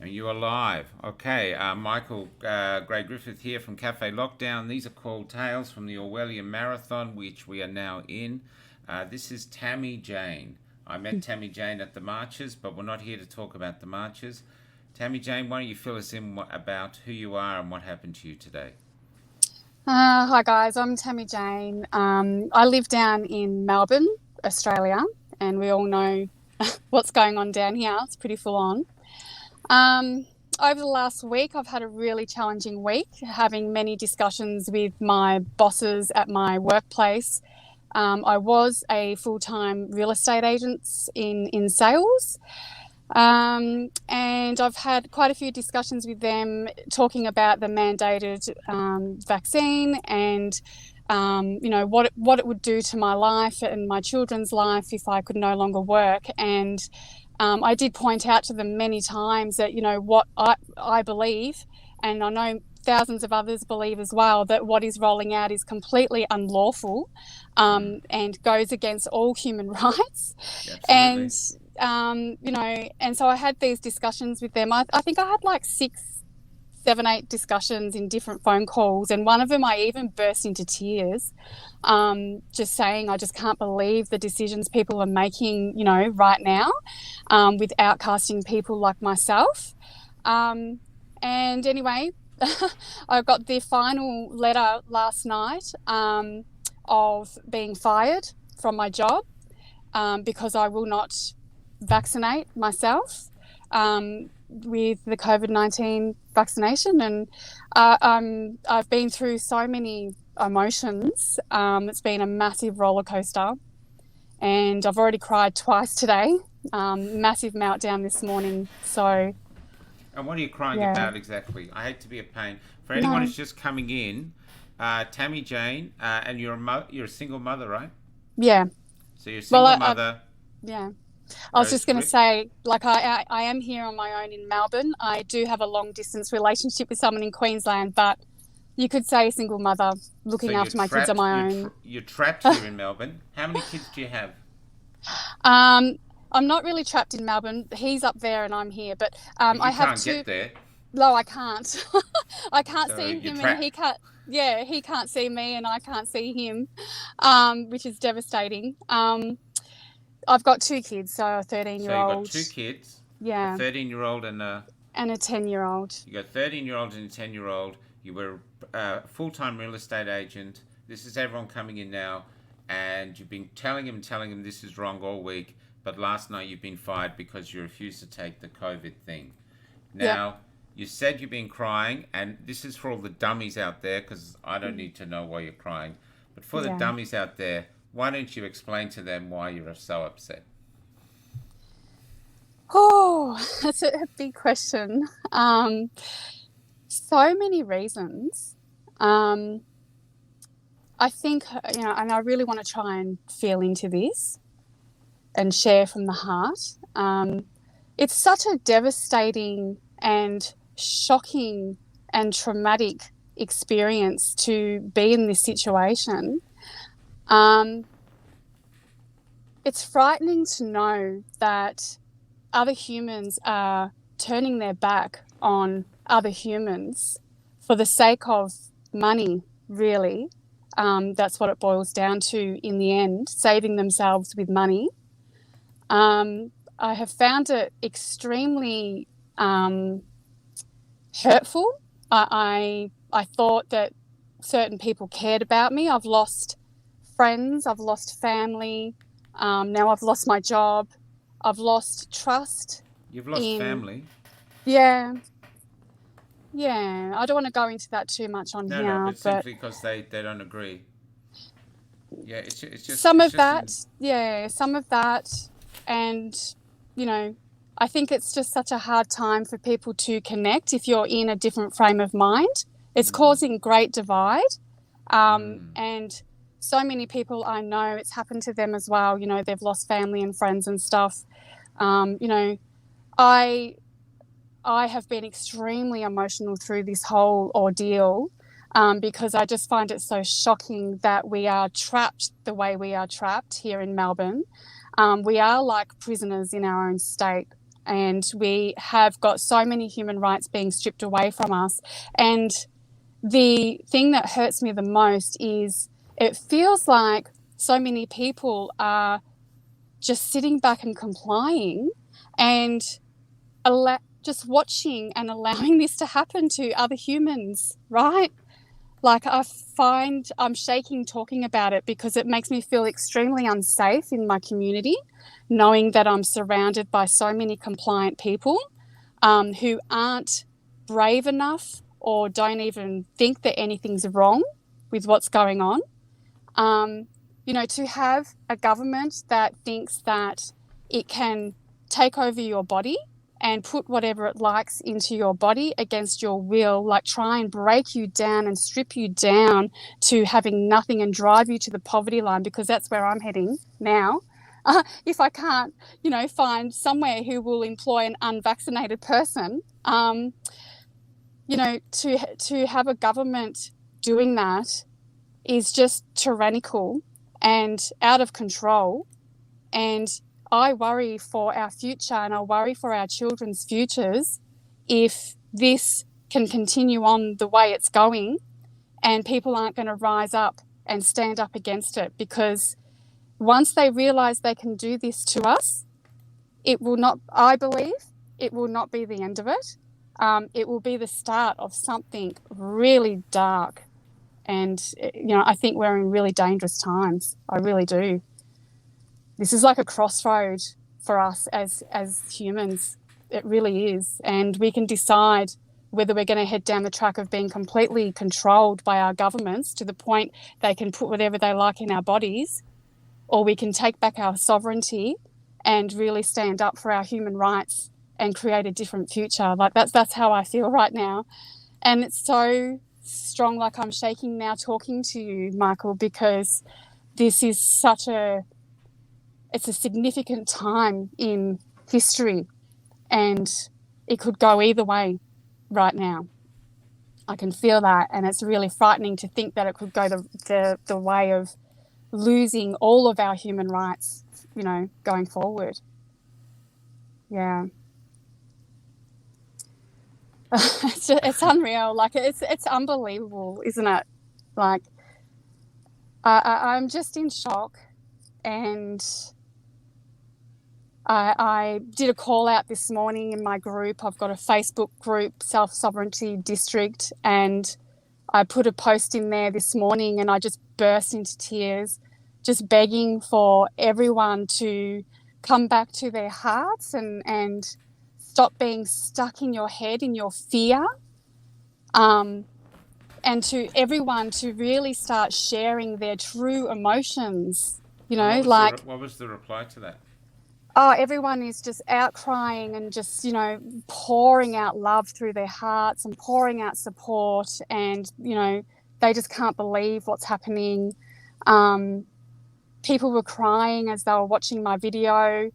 And you are live. Okay, Michael Gray Griffith here from Cafe Lockdown. These are called Tales from the Orwellian Marathon, which we are now in. This is Tami Jane. I met Tami Jane at the marches, but we're not here to talk about the marches. Tami Jane, why don't you fill us in about who you are and what happened to you today? Hi guys, I'm Tami Jane. I live down in Melbourne, Australia, and we all know what's going on down here. It's pretty full on. Um, Over the last week, I've had a really challenging week, having many discussions with my bosses at my workplace. I was a full-time real estate agent in sales. And I've had quite a few discussions with them talking about the mandated vaccine and what it would do to my life and my children's life if I could no longer work. And I did point out to them many times that what I believe, and I know thousands of others believe as well, that what is rolling out is completely unlawful and goes against all human rights. Absolutely. And and so I had these discussions with them. I think I had like 6, 7, 8 discussions in different phone calls, and one of them I even burst into tears, just saying I just can't believe the decisions people are making, right now, with outcasting people like myself. And anyway, I got the final letter last night of being fired from my job because I will not vaccinate myself with the COVID-19 vaccination. And I've been through so many emotions. It's been a massive roller coaster, and I've already cried twice today. Massive meltdown this morning. So And what are you crying yeah, about exactly? I hate to be a pain. For anyone no, who's just coming in, Tami Jane, and you're a single mother, right? yeah. So you're a Well, single mother. yeah. I was just going to Rip. say, like, I am here on my own in Melbourne. I do have a long distance relationship with someone in Queensland, but you could say a single mother So looking you're after my kids on trapped. my own. You're trapped here in Melbourne. How many kids do you have? um, I'm not really trapped in Melbourne. He's up there and I'm here, but But I you have can't two. get there, No, I can't. I can't so see you're him, and he trapped. can't. Yeah, he can't see me, and I can't see him, which is devastating. I've got 2 kids, so a 13 So year you got old, two kids, a yeah, 13-year-old and a and a 10-year-old. you got 13-year-old and a 10-year-old. You were a full-time real estate agent. This is everyone coming in now, and you've been telling him this is wrong all week. But last night you've been fired because you refused to take the COVID thing. Yep. Now, you said you've been crying, and this is for all the dummies out there, because I don't need to know why you're crying. But for the Yeah. dummies out there, why don't you explain to them why you're so upset? Oh, that's a big question. So many reasons. Um, I think, and I really want to try and feel into this and share from the heart. It's such a devastating and shocking and traumatic experience to be in this situation. Um, it's frightening to know that other humans are turning their back on other humans for the sake of money, really. That's what it boils down to in the end, saving themselves with money. I have found it extremely hurtful. I thought that certain people cared about me. I've lost friends, I've lost family, now I've lost my job, I've lost trust You've lost in, family. yeah, yeah. I don't want to go into that too much on No, here, but but simply because they don't agree. Yeah, it's just some it's of just that, an yeah, some of that. And, you know, I think it's just such a hard time for people to connect if you're in a different frame of mind. It's causing great divide. And so many people I know, it's happened to them as well. They've lost family and friends and stuff. Um, you know, I I have been extremely emotional through this whole ordeal, because I just find it so shocking that we are trapped the way we are trapped here in Melbourne. We are like prisoners in our own state, and we have got so many human rights being stripped away from us. And the thing that hurts me the most is it feels like so many people are just sitting back and complying and just watching and allowing this to happen to other humans, right? Like, I find I'm shaking talking about it because it makes me feel extremely unsafe in my community, knowing that I'm surrounded by so many compliant people who aren't brave enough or don't even think that anything's wrong with what's going on. To have a government that thinks that it can take over your body and put whatever it likes into your body against your will, like try and break you down and strip you down to having nothing and drive you to the poverty line, because that's where I'm heading now. If I can't, find somewhere who will employ an unvaccinated person, to have a government doing that is just tyrannical and out of control. And I worry for our future, and I worry for our children's futures if this can continue on the way it's going and people aren't going to rise up and stand up against it, because once they realise they can do this to us, I believe it will not be the end of it. It will be the start of something really dark. And, I think we're in really dangerous times. I really do. This is like a crossroad for us as humans. It really is. And we can decide whether we're going to head down the track of being completely controlled by our governments to the point they can put whatever they like in our bodies, or we can take back our sovereignty and really stand up for our human rights and create a different future. Like that's how I feel right now. And it's so strong, like I'm shaking now talking to you, Michael, because this is it's a significant time in history, and it could go either way right now. I can feel that, and it's really frightening to think that it could go the way of losing all of our human rights, going forward. Yeah. It's unreal. Like, it's unbelievable, isn't it? Like, I'm just in shock. And I did a call out this morning in my group. I've got a Facebook group, Self Sovereignty District, and I put a post in there this morning, and I just burst into tears, just begging for everyone to come back to their hearts and stop being stuck in your head, in your fear, and to everyone to really start sharing their true emotions. What was the reply to that? Oh, everyone is just outcrying and just, pouring out love through their hearts and pouring out support, and, they just can't believe what's happening. People were crying as they were watching my video.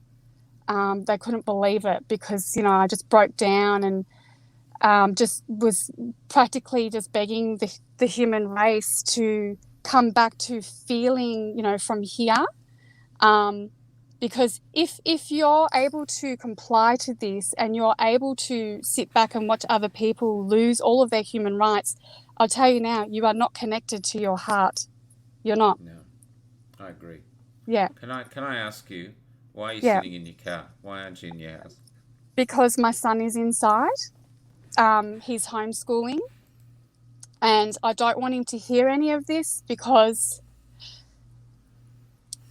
They couldn't believe it because, I just broke down and just was practically just begging the human race to come back to feeling, from here. Because if you're able to comply to this and you're able to sit back and watch other people lose all of their human rights, I'll tell you now, you are not connected to your heart. You're not. No, I agree. Yeah. Can I ask you, why are you sitting in your car? Why aren't you in your house? Because my son is inside. He's homeschooling. And I don't want him to hear any of this because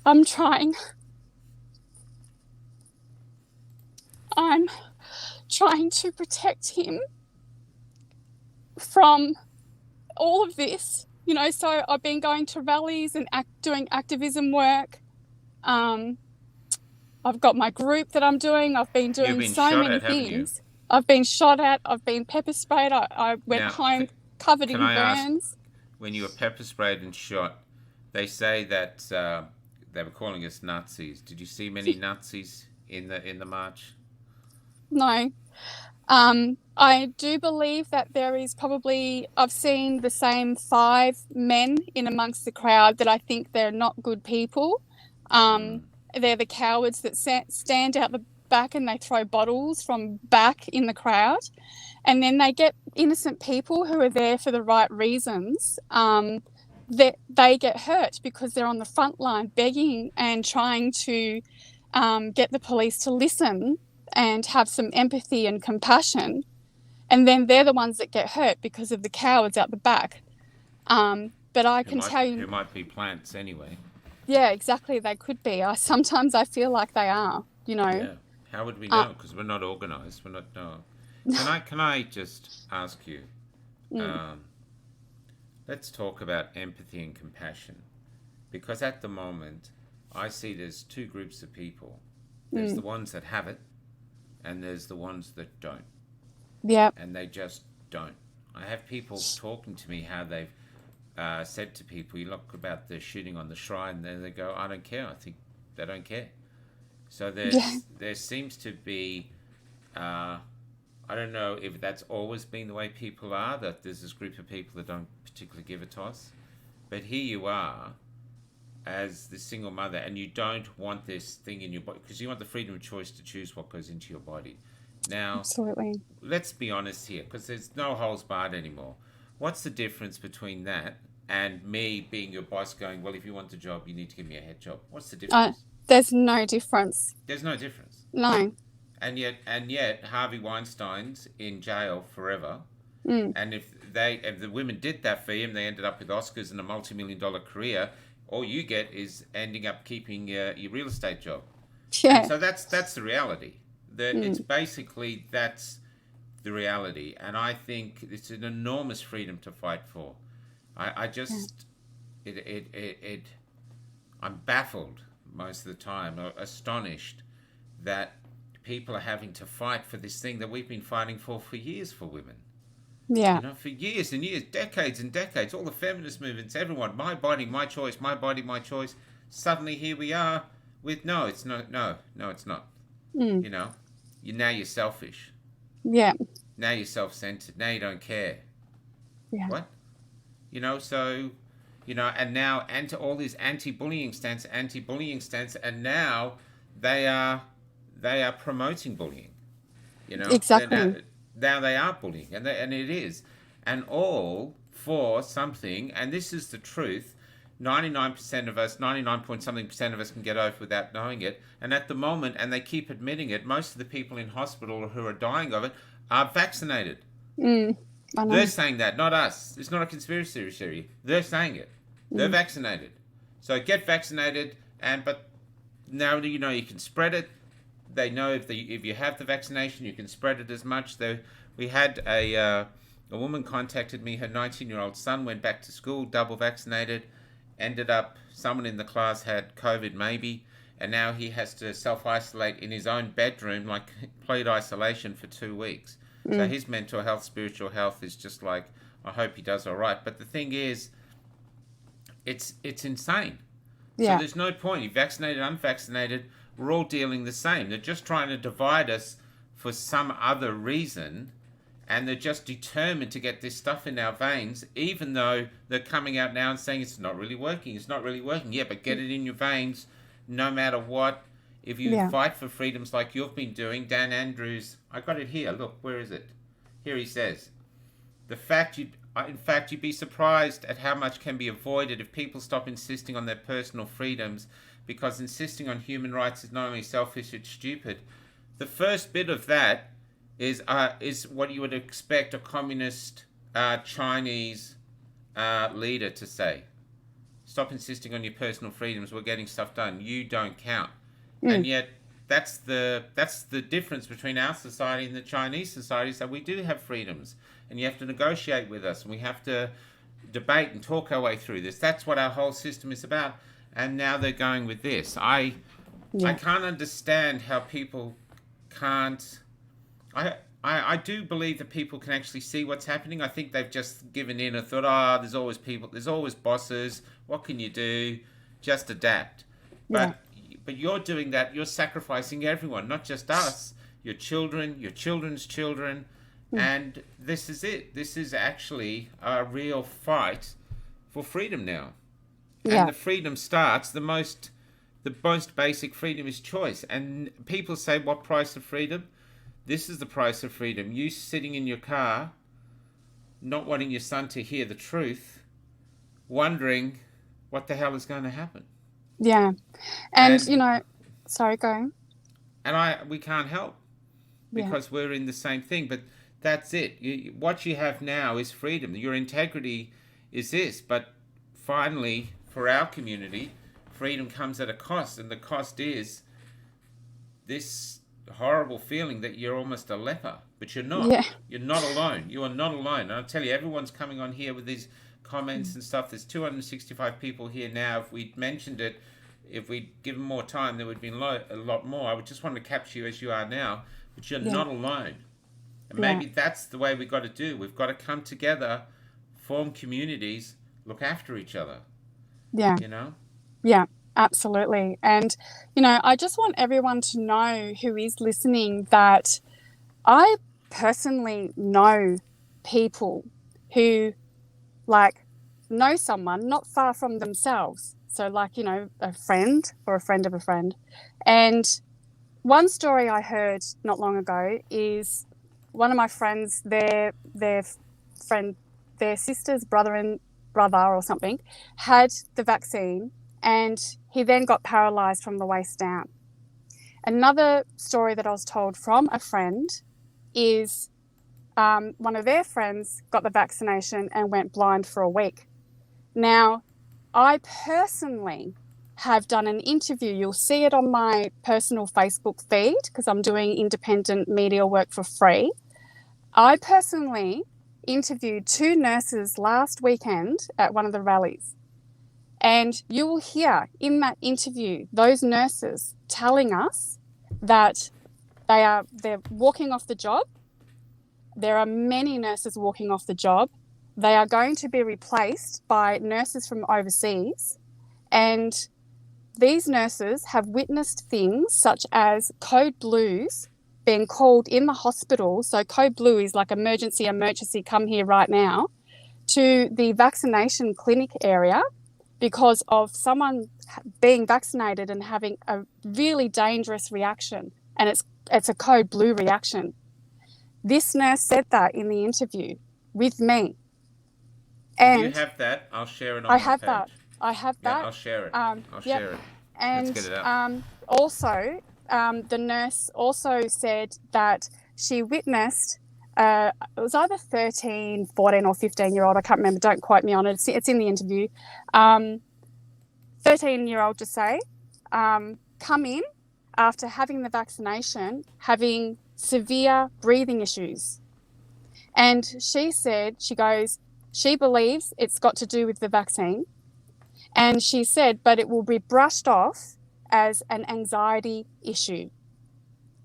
I'm trying to protect him from all of this, so I've been going to rallies and doing activism work. I've got my group that I'm doing. I've been doing so many things. I've been shot at. I've been pepper sprayed. I went home covered in burns. When you were pepper sprayed and shot, they say that they were calling us Nazis. Did you see many Nazis in the march? No. I do believe that there is probably, I've seen the same 5 men in amongst the crowd that I think they're not good people. They're the cowards that stand out back and they throw bottles from back in the crowd. And then they get innocent people who are there for the right reasons, that they get hurt because they're on the front line begging and trying to get the police to listen and have some empathy and compassion. And then they're the ones that get hurt because of the cowards out the back. But I can tell Who you, might be plants anyway. yeah, exactly, they could be. Sometimes I feel like they are, Yeah. How would we Uh, know? Because we're not organised. We're not. No. Can I just ask you? mm, Um, let's talk about empathy and compassion, because at the moment, I see there's two groups of people. There's the mm, ones that have it, and there's the ones that don't, yeah, and they just don't. I have people talking to me how they've said to people, "You look about the shooting on the shrine," and then they go, "I don't care." I think they don't care. So yeah, there seems to be, uh, I don't know if that's always been the way people are, that there's this group of people that don't particularly give a toss. But here you are as the single mother, and you don't want this thing in your body because you want the freedom of choice to choose what goes into your body. Now, absolutely. let's be honest here, because there's no holes barred anymore. What's the difference between that and me being your boss going, well, if you want the job, you need to give me a head job? What's the Uh, difference? there's no difference. There's no difference. No. And yet Harvey Weinstein's in jail forever. Mm, And if the women did that for him, they ended up with Oscars and a multi-million-dollar career. All you get is ending up keeping your real estate job. And yeah. so that's the reality. That it's Mm, basically that's the reality. And I think it's an enormous freedom to fight for. I yeah. just it I'm baffled most of the time, or astonished that people are having to fight for this thing that we've been fighting for years for women. Yeah. For years and years, decades and decades, all the feminist movements, everyone, my body, my choice, my body, my choice. Suddenly here we are with no, it's not, no, it's not. Mm, You know, now you're selfish. yeah. Now you're self-centered. Now you don't care. Yeah. What? So, and now all these anti-bullying stance, and now they are they are promoting bullying. They're Exactly. now they are bullying, and it is, and all for something. And this is the truth. 99% of us, 99 point something percent of us can get over without knowing it. And at the moment, and they keep admitting it, most of the people in hospital who are dying of it are vaccinated. Mm, I They're know. saying that, not us. It's not a conspiracy theory. They're saying it. They're Mm, vaccinated. So get vaccinated, but now you can spread it. They know if you have the vaccination, you can spread it as much. We had a woman contacted me. Her 19-year-old son went back to school, double vaccinated. Ended up someone in the class had COVID maybe, and now he has to self-isolate in his own bedroom, like complete isolation for 2 weeks. So mm, his mental health, spiritual health is just like, I hope he does all right. But the thing is, it's insane. So yeah. there's no point. You vaccinated, unvaccinated, we're all dealing the same. They're just trying to divide us for some other reason, and they're just determined to get this stuff in our veins, even though they're coming out now and saying it's not really working. It's not really working. Yeah, but get it in your veins no matter what. If you Yeah. fight for freedoms like you've been doing, Dan Andrews, I got it here. Look, where is it? Here he says, in fact, you'd be surprised at how much can be avoided if people stop insisting on their personal freedoms, because insisting on human rights is not only selfish, it's stupid. The first bit of that is what you would expect a communist Chinese leader to say. Stop insisting on your personal freedoms. We're getting stuff done. You don't count. And Mm, yet, that's the difference between our society and the Chinese society. So we do have freedoms, and you have to negotiate with us, and we have to debate and talk our way through this. That's what our whole system is about. And now they're going with this. I yeah. can't understand how people can't. I do believe that people can actually see what's happening. I think they've just given in and thought, there's always people, there's always bosses. What can you do? Just adapt. Yeah. But you're doing that. You're sacrificing everyone, not just us. Your children, your children's children, Mm, and this is it. This is actually a real fight for freedom now. And yeah. the freedom starts. The most the most basic freedom is choice. And people say, what price of freedom? This is the price of freedom. You sitting in your car, not wanting your son to hear the truth, wondering what the hell is going to happen. Yeah. And, And sorry, go. and we can't help Yeah. because we're in the same thing. But that's it. What you have now is freedom. Your integrity is this. But finally, for our community, freedom comes at a cost. And the cost is this horrible feeling that you're almost a leper. But you're not. Yeah. You're not alone. You are not alone. And I'll tell you, everyone's coming on here with these comments and stuff. There's 265 people here now. If we'd mentioned it, if we'd given more time, there would be a lot more. I would just want to capture you as you are now, but you're not alone. And maybe that's the way we've got to do. We've got to come together, form communities, look after each other. Yeah. Yeah, absolutely. And, I just want everyone to know who is listening that I personally know people who know someone not far from themselves. So a friend or a friend of a friend. And one story I heard not long ago is one of my friends, their sister's brother or something, had the vaccine and he then got paralyzed from the waist down. Another story that I was told from a friend is one of their friends got the vaccination and went blind for a week. Now, I personally have done an interview. You'll see it on my personal Facebook feed because I'm doing independent media work for free. I personally interviewed 2 nurses last weekend at one of the rallies. And you will hear in that interview those nurses telling us that they're walking off the job. There are many nurses walking off the job. They are going to be replaced by nurses from overseas. And these nurses have witnessed things such as code blues being called in the hospital. So code blue is like emergency, come here right now, to the vaccination clinic area because of someone being vaccinated and having a really dangerous reaction. And it's a code blue reaction. This nurse said that in the interview with me. And if you have that, I'll share it on my page. I have that. Yeah, I'll share it. I'll share it. And let's get it up. Also, the nurse also said that she witnessed, it was either 13, 14 or 15-year-old, I can't remember, don't quote me on it, it's in the interview, 13-year-old to say, come in after having the vaccination, having severe breathing issues. And she said, she believes it's got to do with the vaccine. And she said, but it will be brushed off as an anxiety issue.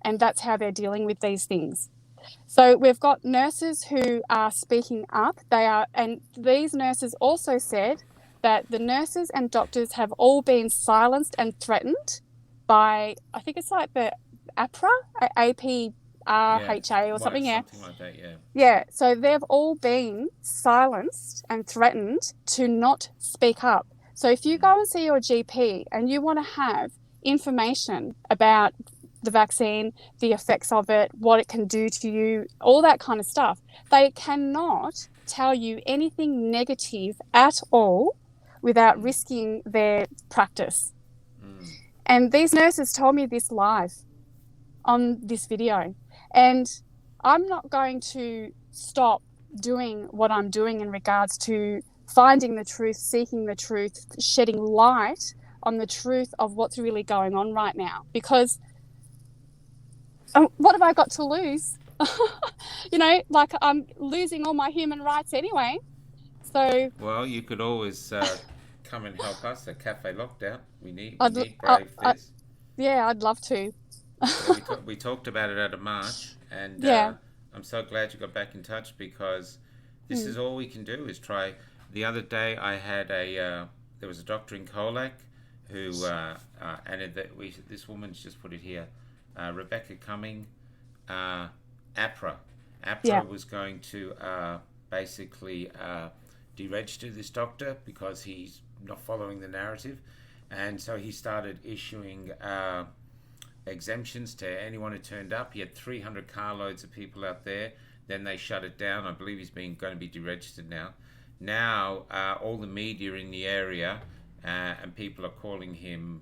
And that's how they're dealing with these things. So we've got nurses who are speaking up. And these nurses also said that the nurses and doctors have all been silenced and threatened by, I think it's like the APRA, APRHA or something. Something like that, yeah. Yeah, so they've all been silenced and threatened to not speak up. So if you go and see your GP and you want to have information about the vaccine, the effects of it, what it can do to you, all that kind of stuff, they cannot tell you anything negative at all without risking their practice. And these nurses told me this live on this video. And I'm not going to stop doing what I'm doing in regards to finding the truth, seeking the truth, shedding light on the truth of what's really going on right now. Because what have I got to lose? I'm losing all my human rights anyway. So, well, you could always come and help us at Cafe Lockdown. We need brave this. Yeah, I'd love to. We talked about it at a march, and I'm so glad you got back in touch because this is all we can do is try. The other day I had there was a doctor in Colac who, this woman's just put it here, Rebecca Cumming, APRA. APRA was going to basically deregister this doctor because he's not following the narrative. And so he started issuing exemptions to anyone who turned up. He had 300 carloads of people out there. Then they shut it down. I believe he's going to be deregistered now. Now, all the media in the area and people are calling him,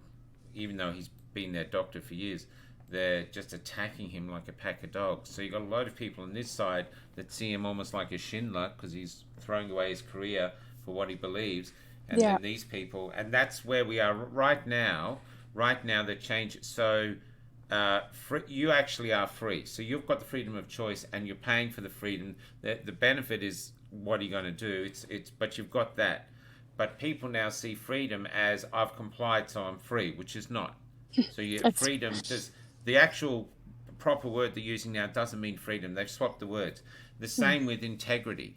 even though he's been their doctor for years, they're just attacking him like a pack of dogs. So you've got a load of people on this side that see him almost like a Schindler because he's throwing away his career for what he believes. And Yeah. then these people, and that's where we are right now. Right now, they change it. So you actually are free. So you've got the freedom of choice, and you're paying for the freedom. The benefit is what are you going to do? But you've got that. But people now see freedom as I've complied, so I'm free, which is not. So your It's freedom does the actual proper word they're using now doesn't mean freedom. They've swapped the words. The same with integrity.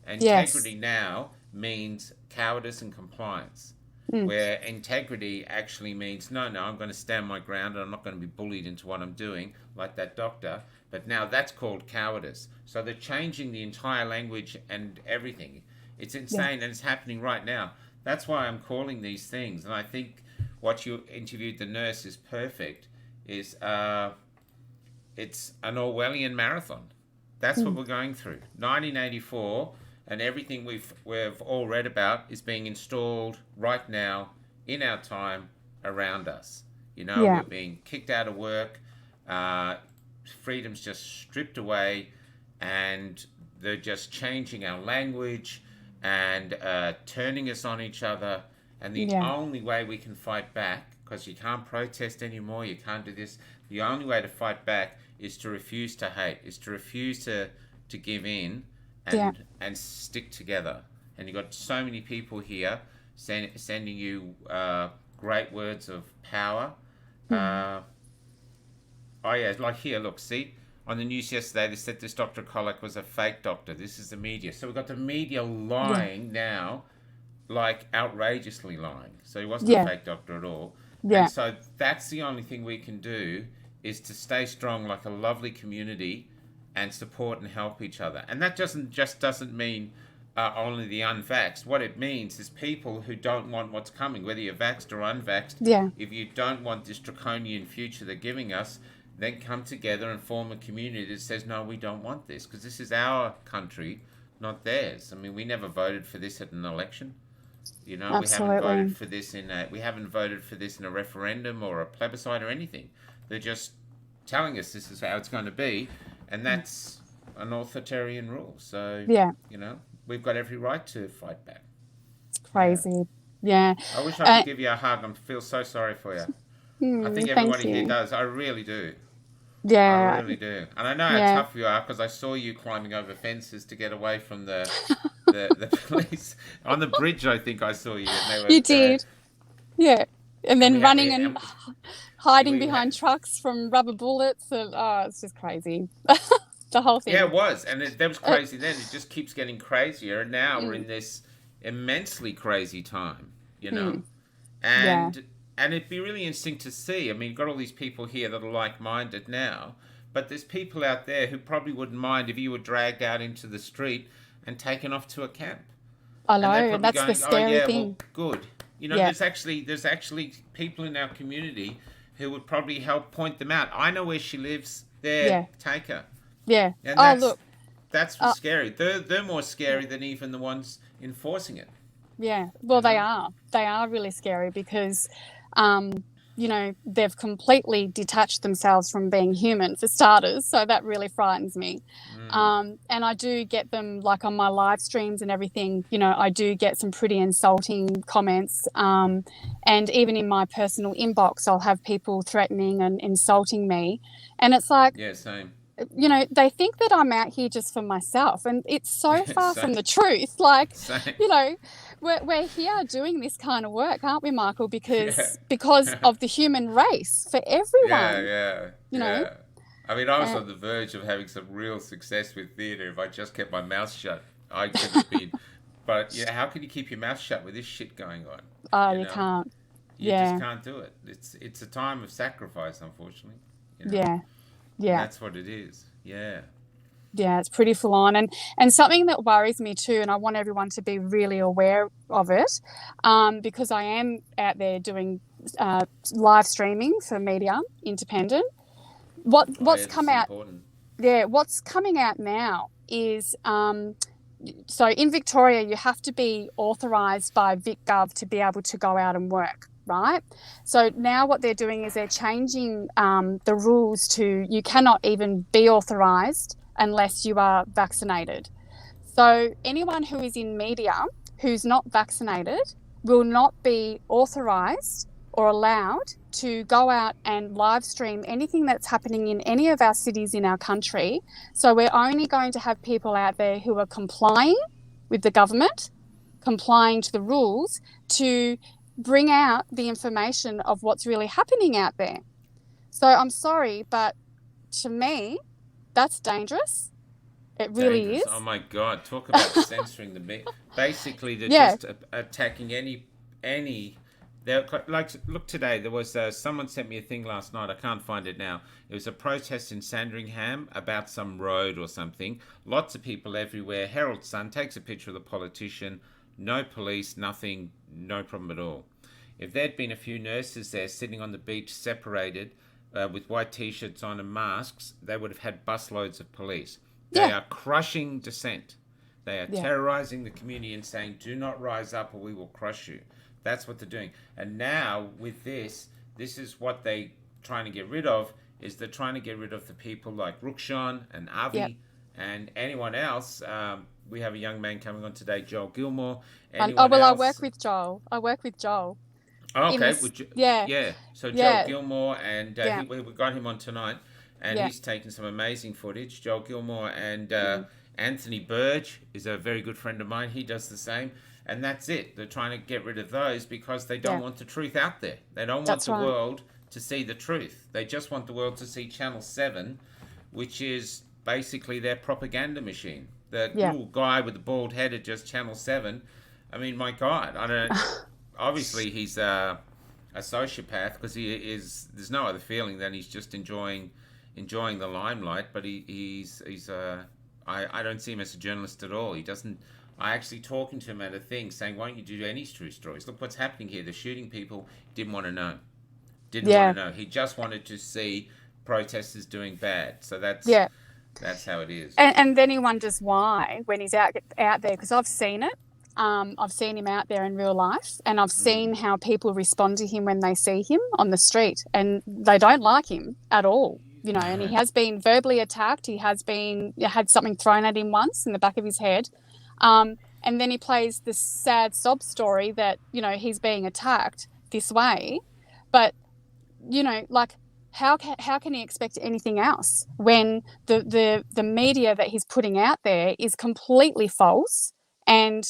yes. Integrity now means cowardice and compliance, Mm. where integrity actually means no, I'm going to stand my ground and I'm not going to be bullied into what I'm doing, like that doctor. But now that's called cowardice. So they're changing the entire language and everything. It's Yeah. insane, and it's happening right now. That's why I'm calling these things. And I think what you interviewed the nurse is perfect. Is it's an Orwellian marathon. That's what Mm. we're going through. 1984, and everything we've all read about is being installed right now in our time around us. Yeah. We're being kicked out of work. Uh, Freedom's just stripped away, and they're just changing our language and turning us on each other. And the Yeah. only way we can fight back, because you can't protest anymore, you can't do this. The only way to fight back is to refuse to hate, is to refuse to give in, Yeah. and stick together. And you've got so many people here sending you great words of power. Mm. Oh yeah, like here, look, see, on the news yesterday they said this Dr. Colic was a fake doctor. This is the media. So we've got the media Yeah. lying now, like outrageously lying. So he wasn't a Yeah. fake doctor at all. And Yeah. so that's the only thing we can do is to stay strong like a lovely community and support and help each other. And that doesn't mean only the unvaxxed. What it means is people who don't want what's coming, whether you're vaxxed or unvaxxed. Yeah. If you don't want this draconian future they're giving us, then come together and form a community that says, no, we don't want this, because this is our country, not theirs. I mean, we never voted for this at an election. We haven't voted Absolutely. for this we haven't voted for this in a referendum or a plebiscite or anything. They're just telling us this is how it's going to be, and Mm. that's an authoritarian rule. So, Yeah. we've got every right to fight back. It's Yeah. crazy. Yeah. I wish I could Uh, give you a hug. I feel so sorry for you. I think thank everybody here you. does. I really do. I Yeah. really do. And I know how Yeah. tough you are because I saw you climbing over fences to get away from the police on the bridge. I think I saw you. And You did. Yeah. And and then running and hiding we had behind trucks from rubber bullets. And, it's just crazy. The whole yeah, thing. it was, and that was Uh, crazy. Then it just keeps getting crazier, and now we're mm, in this immensely crazy time. You know, mm, yeah. and and it'd be really interesting to see. I mean, you've got all these people here that are like-minded now, but there's people out there who probably wouldn't mind if you were dragged out into the street and taken off to a camp, I know. and they're And probably that's the going, "Oh scary yeah, well, thing. good." Yeah. There's actually people in our community who would probably help point them out. I know where she lives. There, Yeah. take her. Yeah. And Oh, that's look. that's what's Uh, scary. They're more yeah. scary than even the ones enforcing it. Yeah, You well, they know? are. They are really scary because, they've completely detached themselves from being human, for starters. So that really frightens me. Mm. And I do get them, like on my live streams and everything, I do get some pretty insulting comments. And even in my personal inbox, I'll have people threatening and insulting me. And it's like, Yeah, same. they think that I'm out here just for myself, and it's so Yeah, far same. from the truth. Like, Same. you know, we're here doing this kind of work, aren't we, Michael? Yeah. Because of the human race, for Yeah, everyone, yeah, you know. yeah. I mean, I was Uh, on the verge of having some real success with theatre. If I just kept my mouth shut, I could have been. But yeah, how can you keep your mouth shut with this shit going on? oh, You you know, can't. you just Yeah, can't do it. It's a time of sacrifice, unfortunately. You know, yeah, and yeah, that's what it is. Yeah. Yeah, it's pretty full on. And something that worries me too, and I want everyone to be really aware of it, because I am out there doing live streaming for media, independent. Oh, yeah, What's this come is out? important. Yeah, what's coming out now is so in Victoria, you have to be authorised by VicGov to be able to go out and work, right? So now what they're doing is they're changing the rules to you cannot even be authorised unless you are vaccinated. So anyone who is in media who's not vaccinated will not be authorised or allowed to go out and live stream anything that's happening in any of our cities in our country. So we're only going to have people out there who are complying with the government, complying to the rules, to bring out the information of what's really happening out there. So I'm sorry, but to me, that's dangerous. It really Dangerous. Oh is. my God! Talk about censoring the basically, they're Yeah, just attacking any. They're like, look, today there was someone sent me a thing last night. I can't find it now. It was a protest in Sandringham about some road or something. Lots of people everywhere. Herald Sun takes a picture of the politician. No police, nothing, no problem at all. If there'd been a few nurses there sitting on the beach separated with white t-shirts on and masks, they would have had busloads of police. They yeah, are crushing dissent. They are yeah, terrorizing the community and saying, do not rise up or we will crush you. That's what they're doing. And now with this is what they're trying to get rid of, is they're trying to get rid of the people like Rukshan and yeah. Avi and anyone else. We have a young man coming on today, Joel Gilmore. Oh Anyone well, I work else? with Joel. I work with Joel Oh, in okay. this. Yeah, Yeah. So Joel yeah, Gilmore and yeah, we got him on tonight, and yeah. he's taken some amazing footage. Joel Gilmore and Mm, Anthony Burge is a very good friend of mine. He does the same, and that's it. They're trying to get rid of those because they don't yeah, want the truth out there. They don't want that's the right. world to see the truth. They just want the world to see Channel 7, which is basically their propaganda machine. The Yeah, little guy with the bald head at just Channel 7. I mean, my God, I don't. Obviously, he's a sociopath because he is. There's no other feeling than he's just enjoying the limelight. But he's. I don't see him as a journalist at all. He doesn't. I actually talking to him at a thing saying, "Why don't you do any true stories? Look what's happening here. They're shooting people. Didn't want to know. Didn't want to yeah, know. He just wanted to see protesters doing bad. So yeah. that's how it is. And then he wonders why when he's out there, because I've seen it. I've seen him out there in real life, and I've Mm, seen how people respond to him when they see him on the street, and they don't like him at all. You know, and he no. has been verbally attacked. He has been had something thrown at him once in the back of his head, and then he plays this sad sob story that he's being attacked this way, but like how can he expect anything else when the media that he's putting out there is completely false and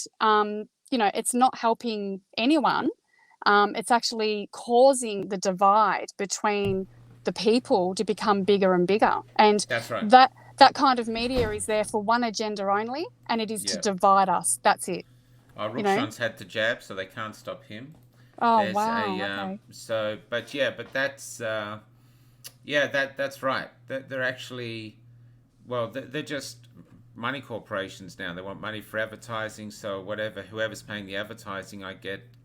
it's not helping anyone. It's actually causing the divide between the people to become bigger and bigger, and That's right. that kind of media is there for one agenda only, and it is to Yeah. divide us. That's it. you know Rukshan's had the jab, so they can't stop him. oh There's wow, a okay. so, but yeah, but that's that's right. They're actually well, they're just money corporations now. They want money for advertising, so whatever whoever's paying the advertising,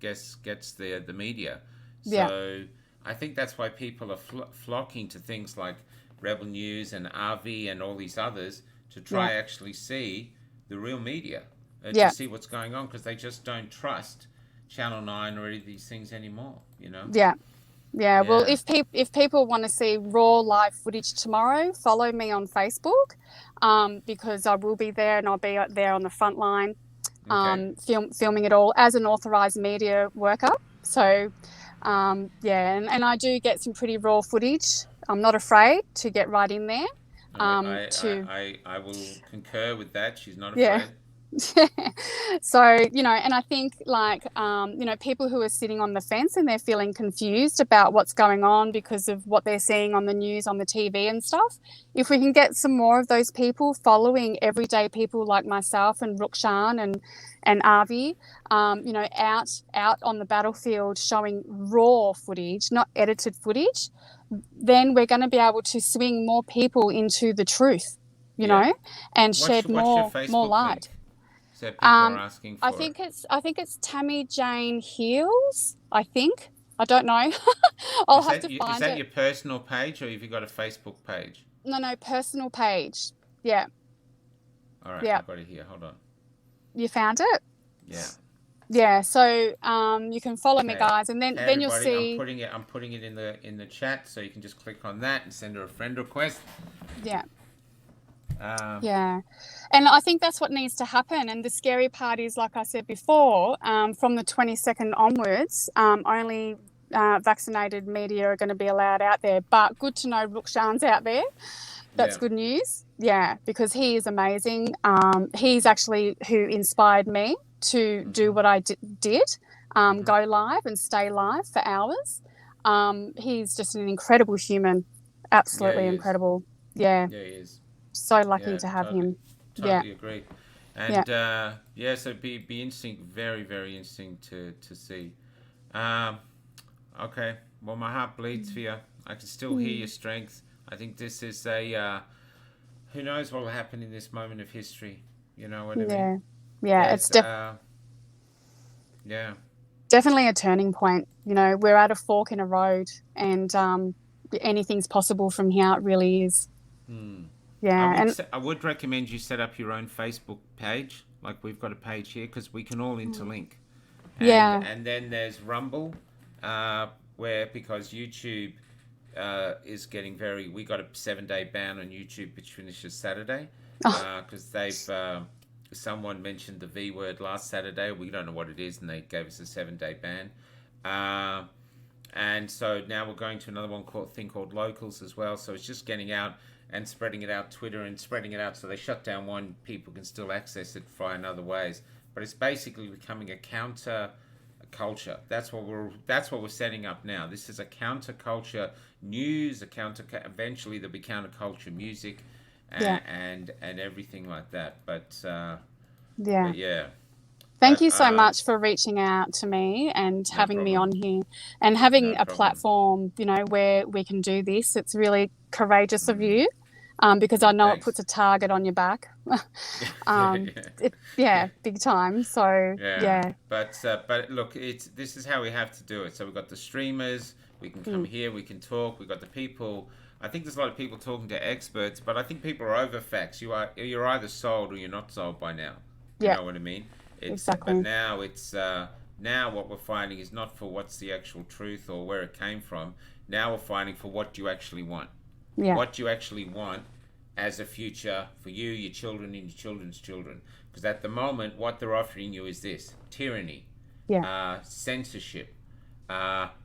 guess gets the media. Yeah, So I think that's why people are flocking to things like Rebel News and RV and all these others to yeah, try actually see the real media, to yeah, see what's going on because they just don't trust Channel 9 or any of these things anymore. yeah. Yeah, well, Yeah. if people want to see raw live footage tomorrow, follow me on Facebook, because I will be there and I'll be there on the front line, Okay. filming it all as an authorised media worker. So, yeah, and I do get some pretty raw footage. I'm not afraid to get right in there. To I will concur with that. She's not Yeah. afraid. So, and I think people who are sitting on the fence and they're feeling confused about what's going on because of what they're seeing on the news, on the TV and stuff. If we can get some more of those people following everyday people like myself and Rukshan and Avi, out on the battlefield showing raw footage, not edited footage, then we're going to be able to swing more people into the truth. you know, and What's shed what's your more Facebook light. link? So people are asking I for it. think it's Tami Jane Heals. I think. I don't know. I'll have to Is find that it. your personal page, or have you got a Facebook page? No, personal page. Yeah, All right, yeah. I've got it here. Hold on. You found it? Yeah. Yeah. So you can follow me, Okay. guys, and Hey then you'll everybody, see. I'm putting it in the chat, so you can just click on that and send her a friend request. Yeah. Um, Yeah. And I think that's what needs to happen. And the scary part is, like I said before, from the 22nd onwards, only vaccinated media are going to be allowed out there. But good to know Rukshan's out there. That's yeah. good news. Yeah, because he is amazing. He's actually who inspired me to do what I did, go live and stay live for hours. He's just an incredible human. Yeah, Absolutely he is. incredible. Yeah. Yeah, he is. So lucky Yeah, to have him. Yeah. totally agree. Yeah. And yeah, so be interesting, very very interesting to see. Um, okay, well my heart bleeds for you. I can still hear your strength. I think this is a who knows what will happen in this moment of history. You know what I mean? Yeah. Yeah. It's There's yeah. definitely a turning point. You know, we're at a fork in a road, and anything's possible from here. It really is. Hmm. Yeah. And I would recommend you set up your own Facebook page, like we've got a page here, because we can all interlink. yeah. And then there's Rumble, where because YouTube is getting we got a 7-day ban on YouTube, which finishes Saturday, Oh, because someone mentioned the V word last Saturday. We don't know what it is, and they gave us a 7-day ban. And so now we're going to another thing called Locals as well. So it's just getting out and spreading it out, Twitter, and spreading it out. So they shut down one, people can still access it via other ways. But it's basically becoming a counter culture. That's what we're setting up now. This is a counter culture news, eventually there'll be counter culture music, yeah. and everything like that. But Yeah. yeah. Thank But you so much for reaching out to me and no having me problem. on here and having No a problem. platform, you know, where we can do this. It's really courageous of you, because I know it puts Thanks. a target on your back. Yeah, um, yeah, yeah. big time. So Yeah, yeah. but look, this is how we have to do it. So we've got the streamers, we can come here, we can talk. We've got the people. I think there's a lot of people talking to experts, but I think people are over facts. You're either sold or you're not sold by now. You Yeah, know what I mean? But exactly. now now what we're finding is not for what's the actual truth or where it came from. Now we're finding for what you actually want. Yeah. What you actually want as a future for you, your children, and your children's children. Because at the moment, what they're offering you is this: tyranny, Yeah. censorship,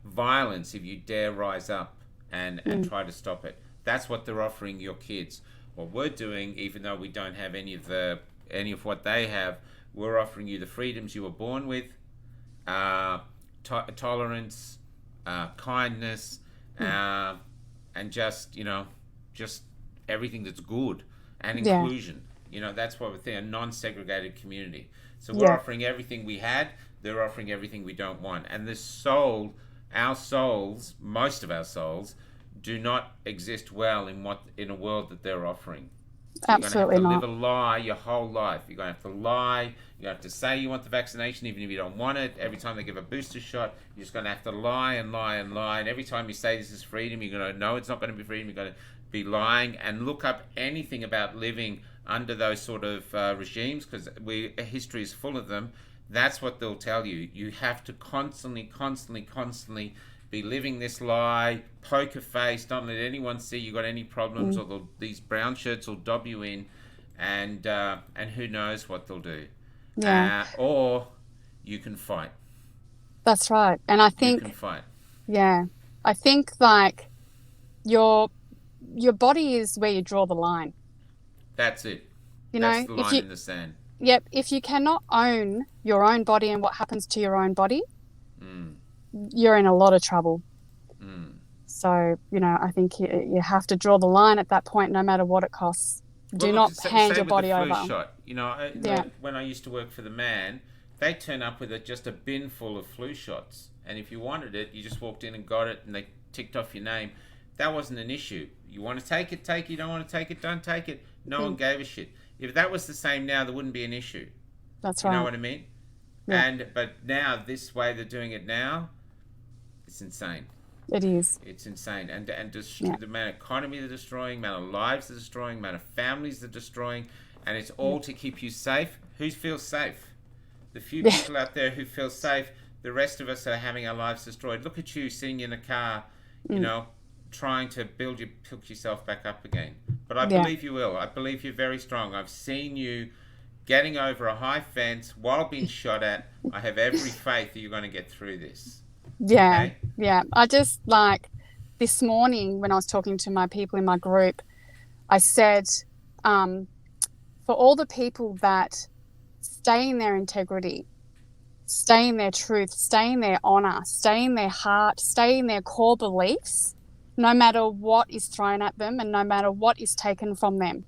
violence if you dare rise up and try to stop it. That's what they're offering your kids. What we're doing, even though we don't have any of what they have, we're offering you the freedoms you were born with, tolerance, kindness, and just everything that's good, and Yeah. inclusion. That's what we're thinking, a non-segregated community. So we're Yeah. offering everything we had. They're offering everything we don't want. And our souls, most of our souls, do not exist well in a world that they're offering. So you're going to have Absolutely to live not. a lie your whole life. You're going to have to lie. You're going to have to say you want the vaccination even if you don't want it. Every time they give a booster shot, you're just going to have to lie and lie and lie. And every time you say this is freedom, you're going to know it's not going to be freedom. You're going to be lying. And look up anything about living under those sort of regimes, because history is full of them. That's what they'll tell you. You have to constantly be living this lie, poker face, don't let anyone see you got any problems, or these brown shirts will dob you in, and who knows what they'll do. Yeah. Or you can fight. That's right. And I You can think, fight. yeah, I think like your body is where you draw the line. That's it. You That's know, the if line you, in the sand. yep, if you cannot own your own body and what happens to your own body, you're in a lot of trouble. So, you know, I think you have to draw the line at that point, no matter what it costs. Well, Do look, not hand your same with the body flu over. shot. Yeah. When I used to work for the Man, they turn up with just a bin full of flu shots, and if you wanted it, you just walked in and got it, and they ticked off your name. that wasn't an issue. You want to take it, take it. You don't want to take it, don't take it. No one Mm. gave a shit. If that was the same now, there wouldn't be an issue. That's You know right. what I mean? Yeah. But now, this way they're doing it now, it's insane. It is. It's insane. Yeah. The amount of economy they're destroying, amount of lives they're destroying, amount of families they're destroying, and it's all to keep you safe. Who feels safe? The few Yeah. people out there who feel safe, the rest of us are having our lives destroyed. Look at you sitting in a car, you know, trying to pick yourself back up again. But I Yeah. believe you will. I believe you're very strong. I've seen you getting over a high fence while being shot at. I have every faith that you're going to get through this. Yeah. Okay? Yeah. I just like this morning when I was talking to my people in my group, I said, for all the people that stay in their integrity, stay in their truth, stay in their honor, stay in their heart, stay in their core beliefs, no matter what is thrown at them and no matter what is taken from them.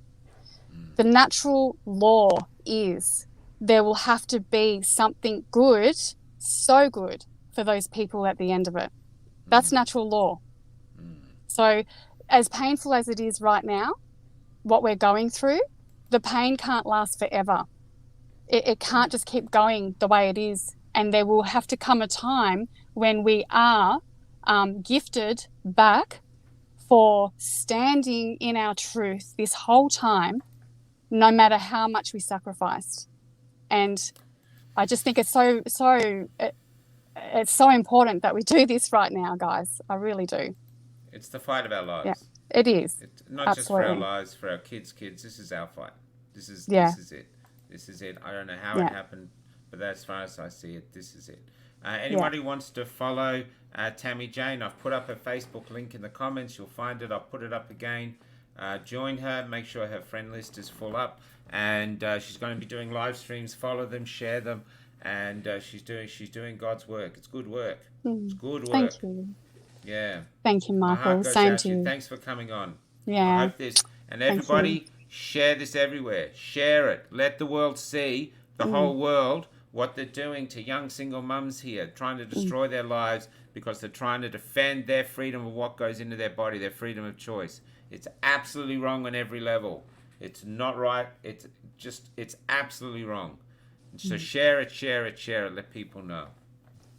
The natural law is there will have to be something good, so good, for those people at the end of it. That's natural law. So as painful as it is right now, what we're going through, the pain can't last forever. It can't just keep going the way it is. And there will have to come a time when we are gifted back for standing in our truth this whole time, no matter how much we sacrificed. And I just think it's so important that we do this right now, guys. I really do. It's the fight of our lives. Yeah, it is. It's not just for our Absolutely. lives, for our kids. This is our fight. This is Yeah. it. This is it. I don't know how Yeah. it happened, but as far as I see it, this is it. Anybody wants to follow Tami Jane, I've put up her Facebook link in the comments. You'll find it. I'll put it up again. Join her. Make sure her friend list is full up. And she's going to be doing live streams. Follow them, share them. And she's doing God's work. It's good work. It's good work. Thank you. Yeah. Thank you, My heart Michael. goes Same out to you. Thanks for coming on. I Yeah. hope this. And everybody, share this everywhere. Share it. Let the world see, the whole world, what they're doing to young single mums here, trying to destroy their lives because they're trying to defend their freedom of what goes into their body, their freedom of choice. It's absolutely wrong on every level. It's not right. It's absolutely wrong. So share it. Let people know.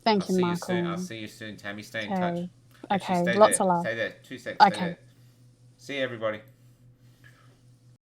Thank you, I'll Michael. see you soon, Tammy. Stay in touch. Okay. Actually, Okay. stay Lots there. of love. Stay there. 2 seconds. Okay. Stay there. See you, everybody.